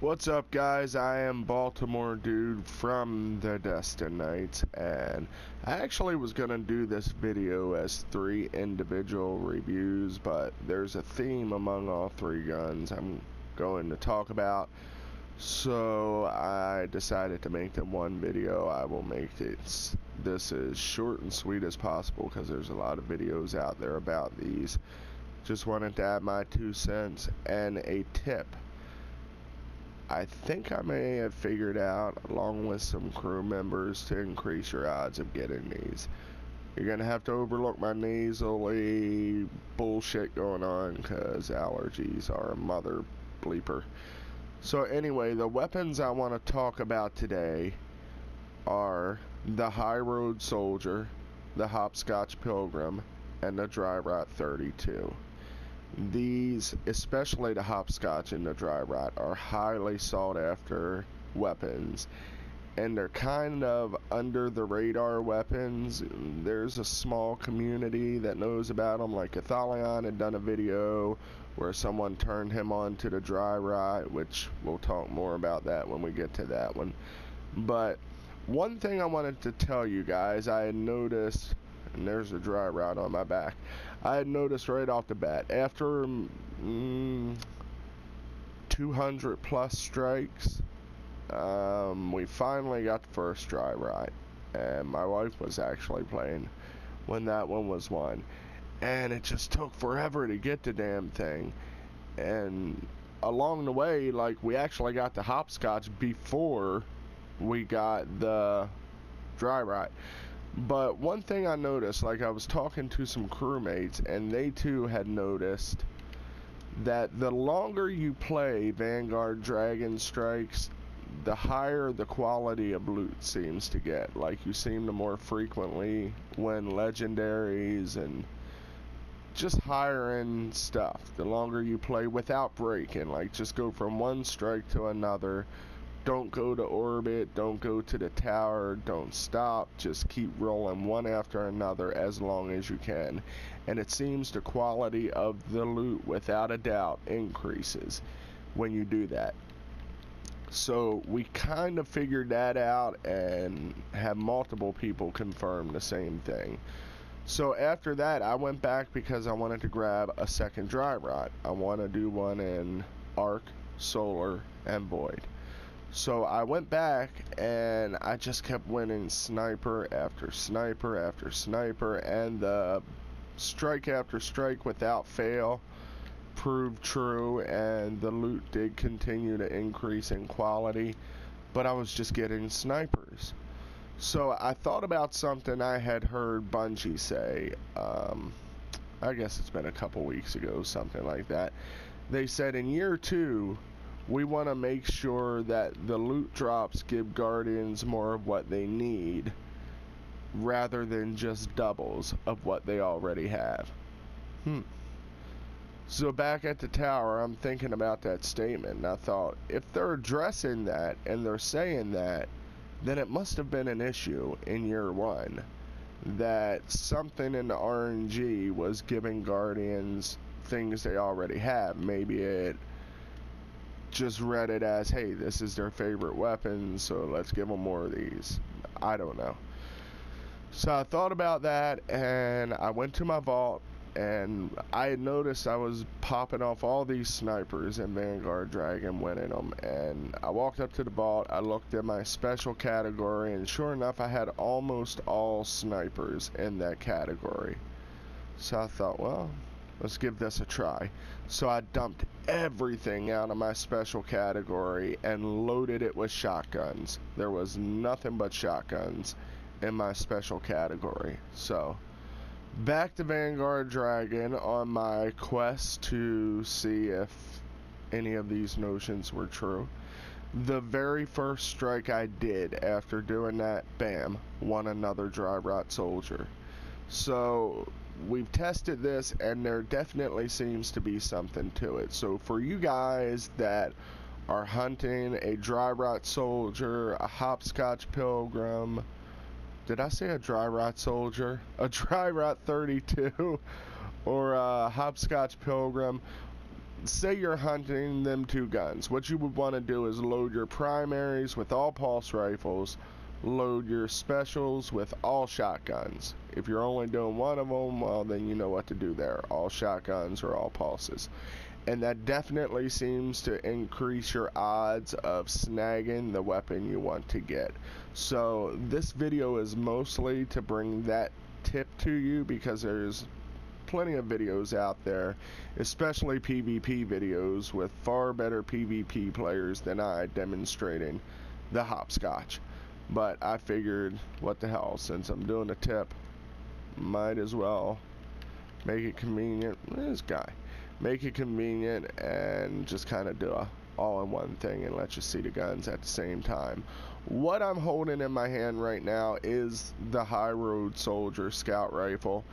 What's up, guys? I am Baltimore Dude from the Destinites, and I actually was going to do this video as 3 individual reviews, but there's a theme among all 3 guns I'm going to talk about, so I decided to make them one video. I will make this as short and sweet as possible because there's a lot of videos out there about these. Just wanted to add my 2 cents and a tip. I think I may have figured out, along with some crew members, to increase your odds of getting these. You're going to have to overlook my nasally bullshit going on because allergies are a mother bleeper. So anyway, the weapons I want to talk about today are the High Road Soldier, the Hopscotch Pilgrim, and the Dry Rot 32. These, especially the Hopscotch and the Dry Rot, are highly sought after weapons, and they're kind of under the radar weapons. There's a small community that knows about them, like Athalion had done a video where someone turned him on to the Dry Rot, which we'll talk more about that when we get to that one. But one thing I wanted to tell you guys, I had noticed, and there's a Dry Rot on my back, I had noticed right off the bat, after 200 plus strikes, we finally got the first Dry Rot, and my wife was actually playing when that one was won, and it just took forever to get the damn thing. And along the way, like, we actually got the Hopscotch before we got the Dry Rot. But one thing I noticed, like, I was talking to some crewmates, and they too had noticed that the longer you play Vanguard Dragon Strikes, the higher the quality of loot seems to get. Like, you seem to more frequently win legendaries and just higher end stuff the longer you play without breaking. Like, just go from one strike to another. Don't go to orbit, don't go to the tower, don't stop, just keep rolling one after another as long as you can. And it seems the quality of the loot, without a doubt, increases when you do that. So we kind of figured that out and have multiple people confirm the same thing. So after that, I went back because I wanted to grab a second Dry Rot. I want to do one in Arc, Solar, and Void. So I went back and I just kept winning sniper after sniper after sniper, and the strike after strike without fail proved true, and the loot did continue to increase in quality, but I was just getting snipers. So I thought about something I had heard Bungie say, I guess it's been a couple weeks ago, something like that. They said in year 2, we want to make sure that the loot drops give Guardians more of what they need, rather than just doubles of what they already have. So back at the tower, I'm thinking about that statement, and I thought, if they're addressing that, and they're saying that, then it must have been an issue in year 1, that something in the RNG was giving Guardians things they already have. Maybe it just read it as, hey, this is their favorite weapon, so let's give them more of these. I don't know. So I thought about that, and I went to my vault, and I had noticed I was popping off all these snipers in Vanguard Dragon, winning them, and I walked up to the vault, I looked at my special category, and sure enough, I had almost all snipers in that category. So I thought, well, let's give this a try. So I dumped everything out of my special category and loaded it with shotguns. There was nothing but shotguns in my special category. So back to Vanguard Dragon on my quest to see if any of these notions were true. The very first strike I did after doing that, bam, won another Dry Rot Soldier. So we've tested this, and there definitely seems to be something to it. So for you guys that are hunting a Dry Rot Soldier, a Hopscotch Pilgrim, did I say a Dry Rot Soldier? A Dry Rot 32, or a Hopscotch Pilgrim, say you're hunting them two guns, what you would want to do is load your primaries with all pulse rifles, load your specials with all shotguns. If you're only doing one of them, well, then you know what to do there, all shotguns or all pulses. And that definitely seems to increase your odds of snagging the weapon you want to get. So this video is mostly to bring that tip to you, because there's plenty of videos out there, especially PvP videos, with far better PvP players than I demonstrating the hopscotch. But I figured, what the hell, since I'm doing a tip, might as well make it convenient. This guy, make it convenient and just kind of do a all-in-one thing and let you see the guns at the same time. What I'm holding in my hand right now is the High Road Soldier Scout Rifle.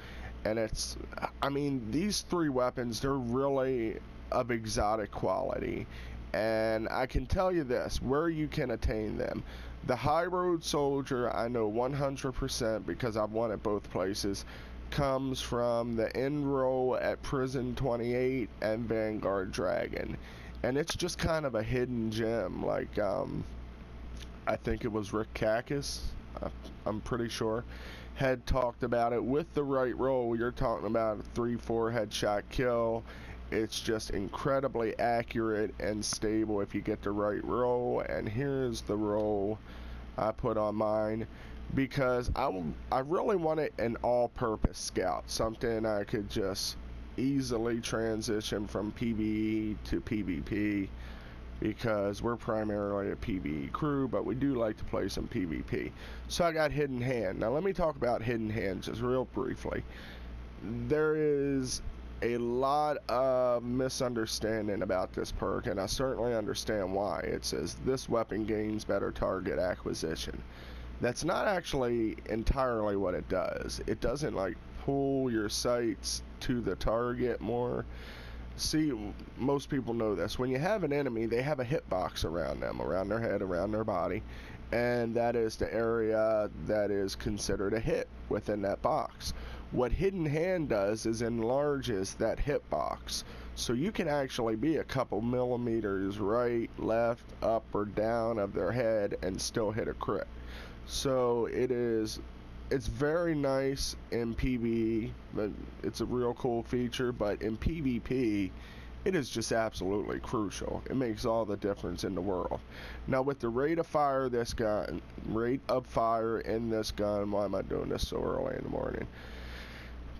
And it's, I mean, these three weapons, they're really of exotic quality. And I can tell you this, where you can attain them. The High Road Soldier, I know 100% because I've won at both places, comes from the end roll at Prison 28 and Vanguard Dragon. And it's just kind of a hidden gem. Like, I think it was Rick Kakis, I'm pretty sure, had talked about it. With the right roll, you're talking about a 3-4 headshot kill. It's just incredibly accurate and stable if you get the right roll. And here's the roll I put on mine, because I really wanted an all-purpose scout, something I could just easily transition from PvE to PvP, because we're primarily a PvE crew, but we do like to play some PvP. So I got Hidden Hand. Now let me talk about Hidden Hand just real briefly. There is a lot of misunderstanding about this perk, and I certainly understand why. It says this weapon gains better target acquisition. That's not actually entirely what it does. It doesn't like pull your sights to the target more. See, most people know this. When you have an enemy, they have a hitbox around them, around their head, around their body, and that is the area that is considered a hit within that box. What Hidden Hand does is enlarges that hitbox, so you can actually be a couple millimeters right, left, up, or down of their head and still hit a crit. So it's very nice in PvE, but it's a real cool feature. But in PvP, it is just absolutely crucial. It makes all the difference in the world. Now with the rate of fire in this gun, why am I doing this so early in the morning?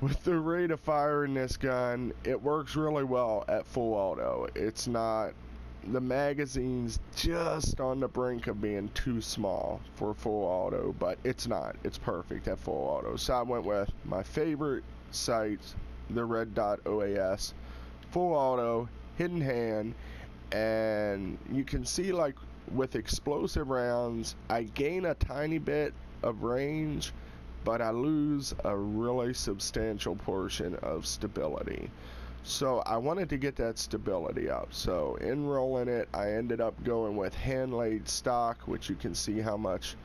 With the rate of fire in this gun, it works really well at full auto. It's not, the magazine's just on the brink of being too small for full auto, but it's not. It's perfect at full auto. So I went with my favorite sights, the Red Dot OAS, full auto, Hidden Hand, and you can see, like, with explosive rounds, I gain a tiny bit of range, but I lose a really substantial portion of stability. So I wanted to get that stability up. So in rolling it, I ended up going with hand-laid stock, which you can see how much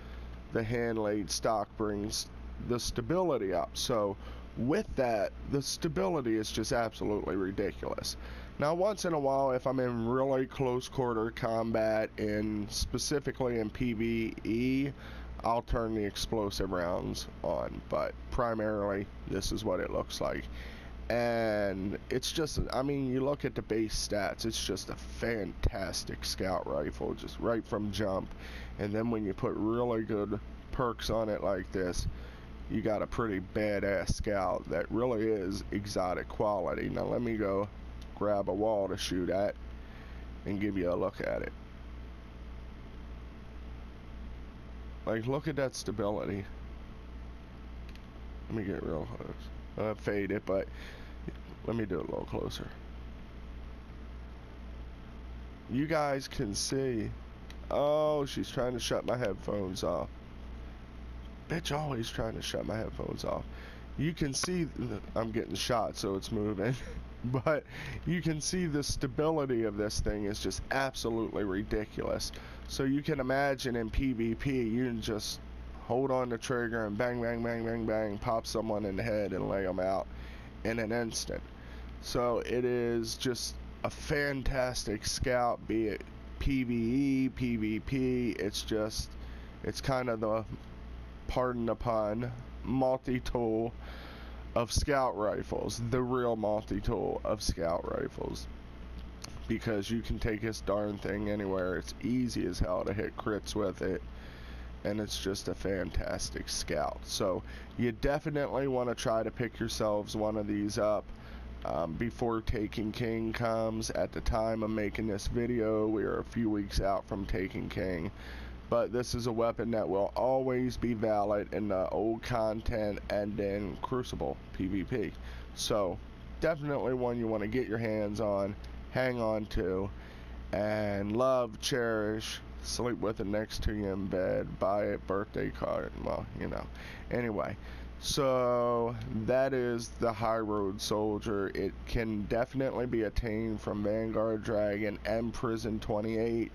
the hand-laid stock brings the stability up. So with that, the stability is just absolutely ridiculous. Now once in a while, if I'm in really close quarter combat, specifically in PvE, I'll turn the explosive rounds on, but primarily this is what it looks like. And it's just, I mean, you look at the base stats, it's just a fantastic scout rifle, just right from jump. And then when you put really good perks on it like this, you got a pretty badass scout that really is exotic quality. Now let me go grab a wall to shoot at and give you a look at it. Like, look at that stability. Let me get real close. Fade it, but let me do it a little closer. You guys can see. Oh, she's trying to shut my headphones off. Bitch always trying to shut my headphones off. You can see I'm getting shot, so it's moving. But you can see the stability of this thing is just absolutely ridiculous. So you can imagine in PvP, you can just hold on the trigger and bang, bang, bang, bang, bang, pop someone in the head and lay them out in an instant. So it is just a fantastic scout, be it PvE, PvP. It's kind of the, pardon the pun, multi-tool of scout rifles, the real multi-tool of scout rifles, because you can take this darn thing anywhere. It's easy as hell to hit crits with it, and it's just a fantastic scout. So you definitely want to try to pick yourselves one of these up before Taken King comes. At the time of making this video, we are a few weeks out from Taken King, but this is a weapon that will always be valid in the old content and in Crucible PvP. So definitely one you want to get your hands on, hang on to, and love, cherish, sleep with it next to you in bed, buy it, birthday card, well, you know. Anyway, so that is the High Road Soldier. It can definitely be attained from Vanguard Dragon and Prison 28.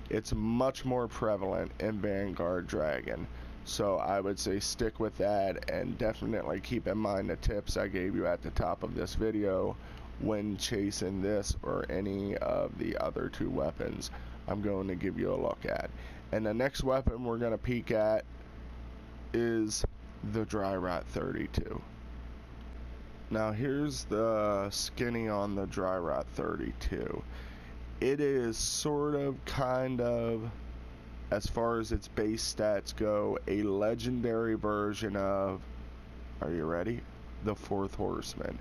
It's much more prevalent in Vanguard Dragon, so I would say stick with that, and definitely keep in mind the tips I gave you at the top of this video when chasing this or any of the other two weapons I'm going to give you a look at. And the next weapon we're going to peek at is the Dry Rot 32. Now here's the skinny on the Dry Rot 32. It is sort of, kind of, as far as its base stats go, a legendary version of, are you ready? The Fourth Horseman.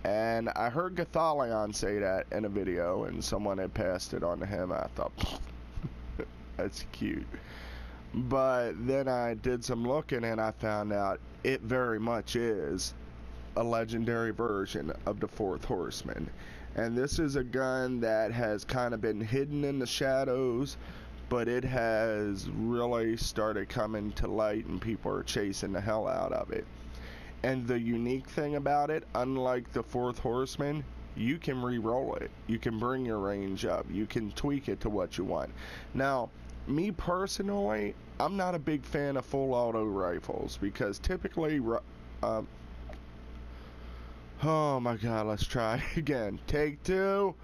And I heard Gathalion say that in a video, and someone had passed it on to him. I thought, that's cute. But then I did some looking, and I found out it very much is a legendary version of the Fourth Horseman. And this is a gun that has kind of been hidden in the shadows, but it has really started coming to light, and people are chasing the hell out of it. And the unique thing about it, unlike the Fourth Horseman, you can re-roll it. You can bring your range up. You can tweak it to what you want. Now, me personally, I'm not a big fan of full auto rifles, because typically, oh my god, let's try again. Take two.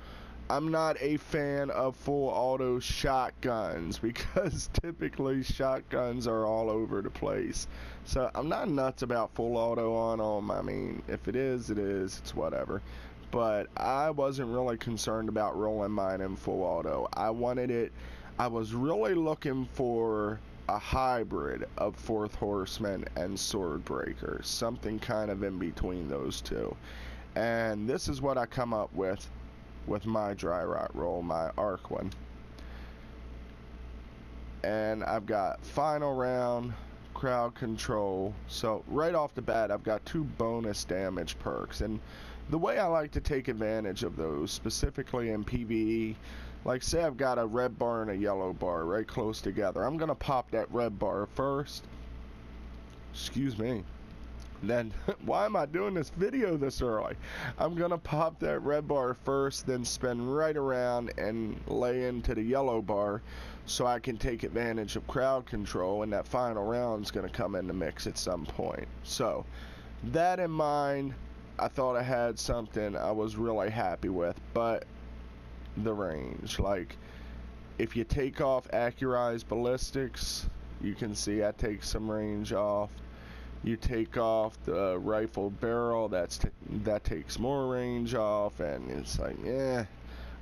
I'm not a fan of full auto shotguns, because typically shotguns are all over the place. So I'm not nuts about full auto on them. I mean, if it is, it is. It's whatever. But I wasn't really concerned about rolling mine in full auto. I wanted it. I was really looking for a hybrid of Fourth Horseman and Swordbreaker, something kind of in between those two. And this is what I come up with my Dry Rot roll, my arc one. And I've got Final Round, Crowd Control. So right off the bat, I've got 2 bonus damage perks, and the way I like to take advantage of those, specifically in PvE, like say I've got a red bar and a yellow bar right close together, I'm gonna pop that red bar first. Excuse me. Then, why am I doing this video this early? I'm gonna pop that red bar first, then spin right around and lay into the yellow bar, so I can take advantage of crowd control, and that final round's gonna come in the mix at some point. So, that in mind, I thought I had something I was really happy with, but the range, like, if you take off accurized ballistics, you can see I take some range off. You take off the rifle barrel, that takes more range off, and it's like, yeah,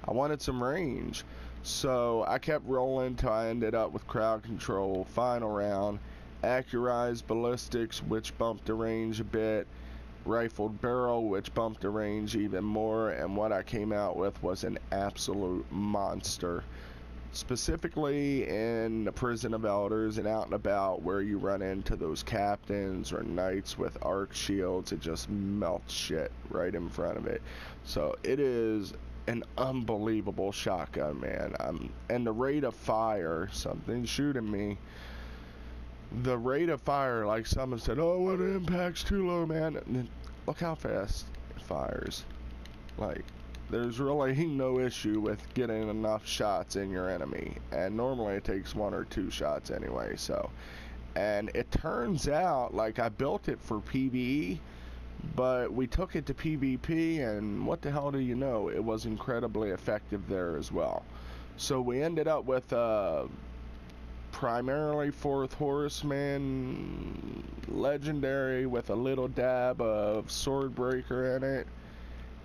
I wanted some range. So I kept rolling till I ended up with crowd control, final round, accurized ballistics, which bumped the range a bit, rifled barrel, which bumped the range even more, and what I came out with was an absolute monster. Specifically in the Prison of Elders and out and about, where you run into those captains or knights with arc shields, it just melts shit right in front of it. So it is an unbelievable shotgun, man. And the rate of fire, something shooting me, the rate of fire, like someone said, oh, what impact's too low, man. And look how fast it fires. Like, there's really no issue with getting enough shots in your enemy, and normally it takes 1 or 2 shots anyway. So, and it turns out, like, I built it for PvE, But we took it to PvP, and what the hell do you know? It was incredibly effective there as well. So we ended up with primarily fourth horseman, legendary with a little dab of swordbreaker in it.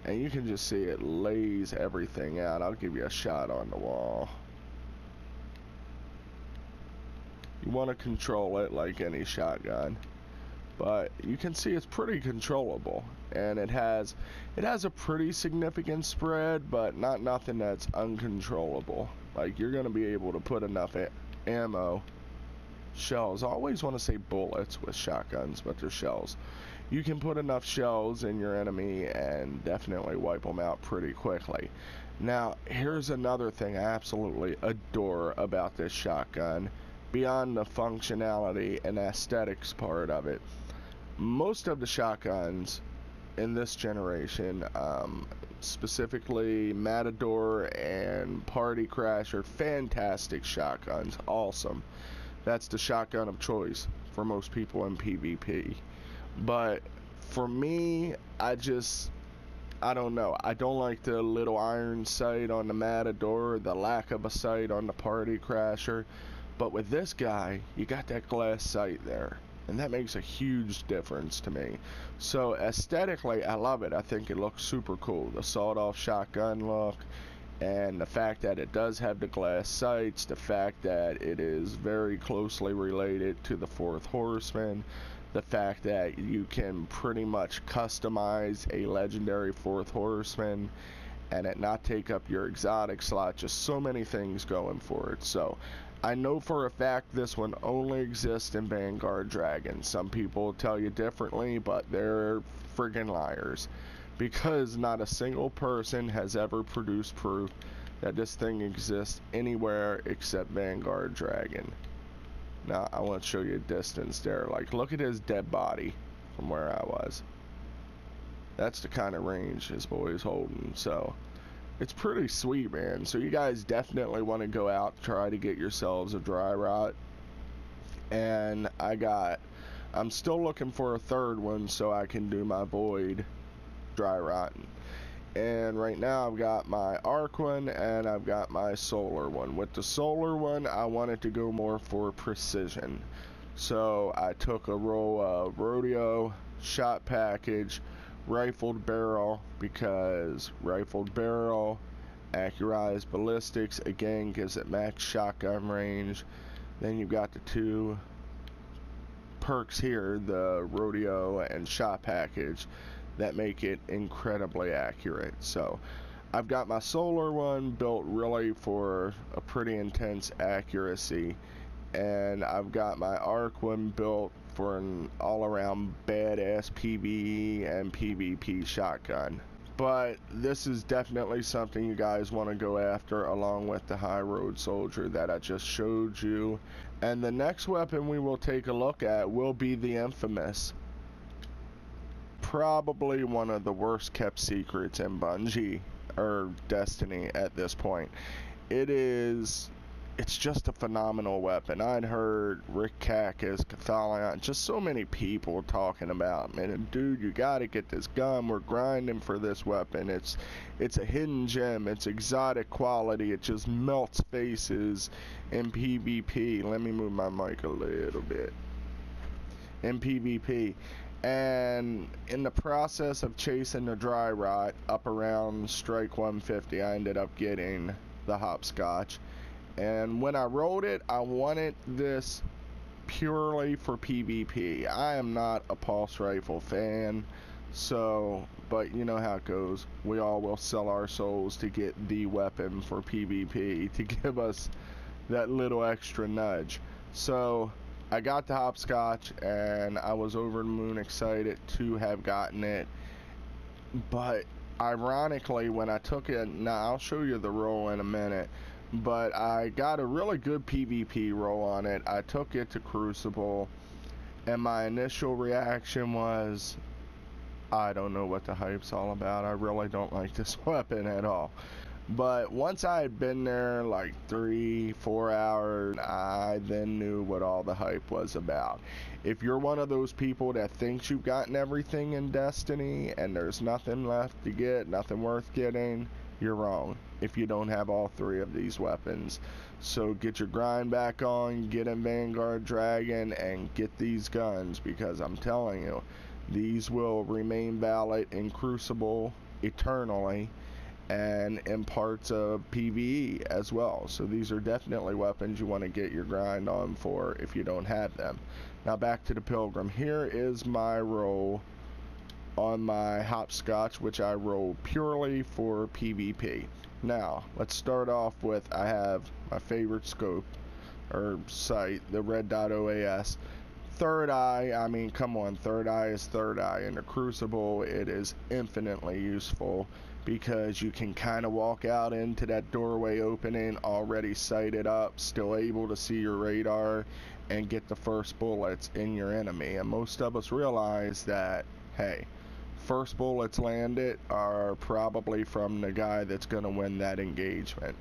And you can just see it lays everything out. I'll give you a shot on the wall. You want to control it like any shotgun, but you can see it's pretty controllable, and it has a pretty significant spread, but not nothing that's uncontrollable. Like, you're gonna be able to put enough ammo, shells. I always want to say bullets with shotguns, but they're shells. You can put enough shells in your enemy and definitely wipe them out pretty quickly. Now, here's another thing I absolutely adore about this shotgun, beyond the functionality and aesthetics part of it. Most of the shotguns in this generation, specifically Matador and Party Crasher, fantastic shotguns, awesome. That's the shotgun of choice for most people in PvP. But for me, I don't know. I don't like the little iron sight on the Matador, the lack of a sight on the Party Crasher. But with this guy, you got that glass sight there, and that makes a huge difference to me. So aesthetically, I love it. I think it looks super cool. The sawed-off shotgun look, and the fact that it does have the glass sights, the fact that it is very closely related to the fourth horseman, the fact that you can pretty much customize a legendary fourth horseman and it not take up your exotic slot. Just so many things going for it. So I know for a fact this one only exists in Vanguard Dragon. Some people tell you differently, but they're friggin' liars, because not a single person has ever produced proof that this thing exists anywhere except Vanguard Dragon. Now I want to show you a distance there. Like, look at his dead body from where I was. That's the kind of range this boy's holding. So it's pretty sweet, man. So you guys definitely want to go out, try to get yourselves a dry rot. And I'm still looking for a third one so I can do my void dry rotting. And right now I've got my arc one and I've got my solar one. With the solar one, I wanted to go more for precision. So I took a roll of rodeo, shot package, rifled barrel, because rifled barrel, accurized ballistics, again gives it max shotgun range. Then you've got the two perks here, the rodeo and shot package, that make it incredibly accurate. So I've got my solar one built really for a pretty intense accuracy, and I've got my arc one built for an all-around badass PvE and PvP shotgun. But this is definitely something you guys want to go after, along with the high road soldier that I just showed you. And the next weapon we will take a look at will be the infamous, probably one of the worst kept secrets in Bungie or Destiny at this point. It's just a phenomenal weapon. I'd heard Rick Cacus, Cathalion, just so many people talking about, man, dude, you gotta get this gun. We're grinding for this weapon. It's a hidden gem. It's exotic quality. It just melts faces in PvP. Let me move my mic a little bit. In PvP. And in the process of chasing the dry rot up around strike 150, I ended up getting the Hopscotch. And when I rolled it, I wanted this purely for PvP. I am not a pulse rifle fan, but you know how it goes. We all will sell our souls to get the weapon for PvP to give us that little extra nudge. So I got the Hopscotch, and I was over the moon excited to have gotten it. But ironically, when I took it, now I'll show you the roll in a minute, but I got a really good PvP roll on it. I took it to Crucible, and my initial reaction was, I don't know what the hype's all about. I really don't like this weapon at all. But once I had been there like 3-4 hours, I then knew what all the hype was about. If you're one of those people that thinks you've gotten everything in Destiny and there's nothing left to get, nothing worth getting, you're wrong if you don't have all 3 of these weapons. So get your grind back on, get in Vanguard Dragon, and get these guns, because I'm telling you, these will remain valid in Crucible eternally and in parts of PvE as well. So these are definitely weapons you want to get your grind on for if you don't have them. Now back to the Pilgrim. Here is my roll on my Hopscotch, which I roll purely for PvP. Now let's start off with, I have my favorite scope or sight, the red dot OAS. Third eye, I mean, come on, third eye is third eye. In the Crucible, it is infinitely useful because you can kind of walk out into that doorway opening already sighted up, still able to see your radar and get the first bullets in your enemy. And most of us realize that, hey, first bullets landed are probably from the guy that's going to win that engagement.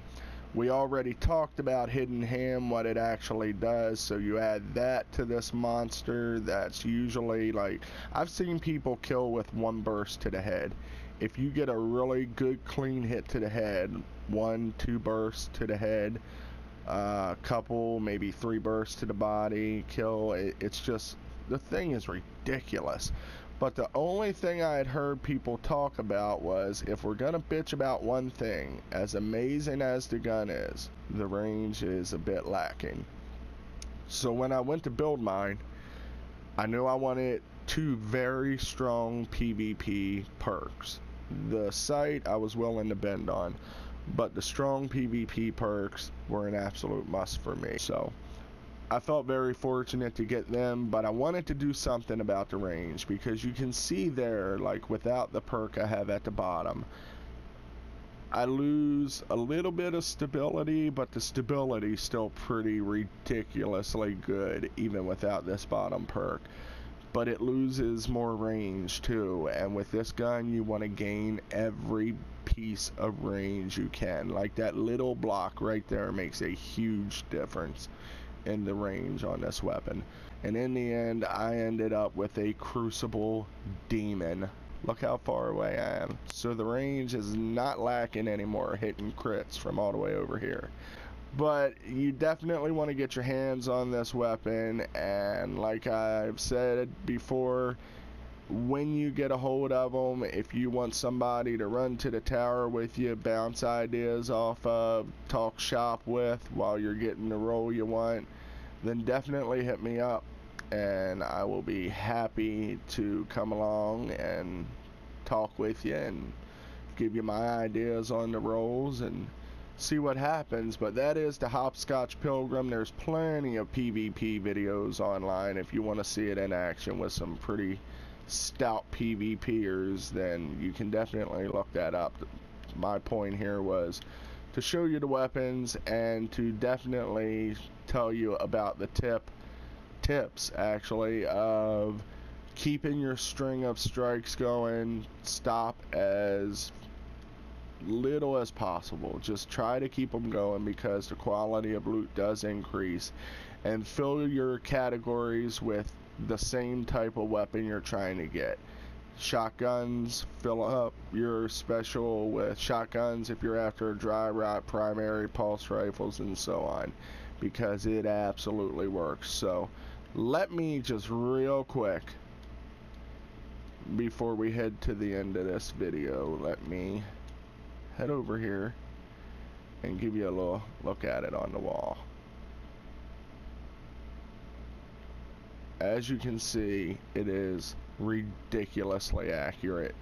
We already talked about Hidden Ham, what it actually does, so you add that to this monster. That's usually, like, I've seen people kill with 1 burst to the head. If you get a really good clean hit to the head, 1-2 bursts to the head, couple, maybe 3 bursts to the body, kill, it's just, the thing is ridiculous. But the only thing I had heard people talk about was, if we're gonna bitch about one thing, as amazing as the gun is, the range is a bit lacking. So when I went to build mine, I knew I wanted 2 very strong PvP perks. The sight I was willing to bend on, but the strong PvP perks were an absolute must for me. So I felt very fortunate to get them, but I wanted to do something about the range, because you can see there, like without the perk I have at the bottom, I lose a little bit of stability, but the stability is still pretty ridiculously good even without this bottom perk. But it loses more range too, and with this gun you want to gain every piece of range you can. Like that little block right there makes a huge difference in the range on this weapon. And in the end, I ended up with a Crucible Demon. Look how far away I am. So the range is not lacking anymore, hitting crits from all the way over here. But you definitely want to get your hands on this weapon, and like I've said before, when you get a hold of them, if you want somebody to run to the tower with you, bounce ideas off of, talk shop with while you're getting the role you want, then definitely hit me up and I will be happy to come along and talk with you and give you my ideas on the roles and see what happens. But that is the Hopscotch Pilgrim. There's plenty of PvP videos online if you want to see it in action with some pretty stout PvPers, then you can definitely look that up. My point here was to show you the weapons and to definitely tell you about the tips actually of keeping your string of strikes going. Stop as little as possible. Just try to keep them going, because the quality of loot does increase, and fill your categories with the same type of weapon you're trying to get. Shotguns, fill up your special with shotguns if you're after a dry rot, primary, pulse rifles, and so on, because it absolutely works. So let me just real quick, before we head to the end of this video, let me head over here and give you a little look at it on the wall. As you can see, it is ridiculously accurate.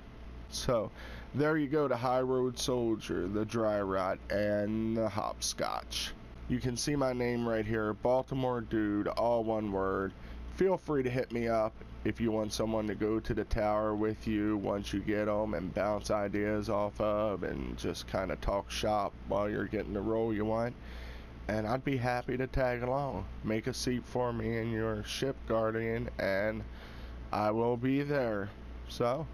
So there you go, the High Road Soldier, the Dry Rot, and the Hopscotch. You can see my name right here, Baltimore Dude, all one word. Feel free to hit me up if you want someone to go to the tower with you once you get them and bounce ideas off of and just kind of talk shop while you're getting the role you want. And I'd be happy to tag along. Make a seat for me in your ship, Guardian, and I will be there. So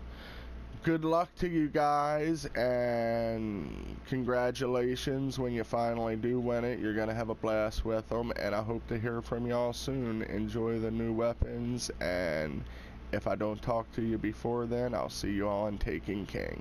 good luck to you guys, and congratulations when you finally do win it. You're gonna have a blast with them, and I hope to hear from y'all soon. Enjoy the new weapons, and if I don't talk to you before then, I'll see you all on Taking King.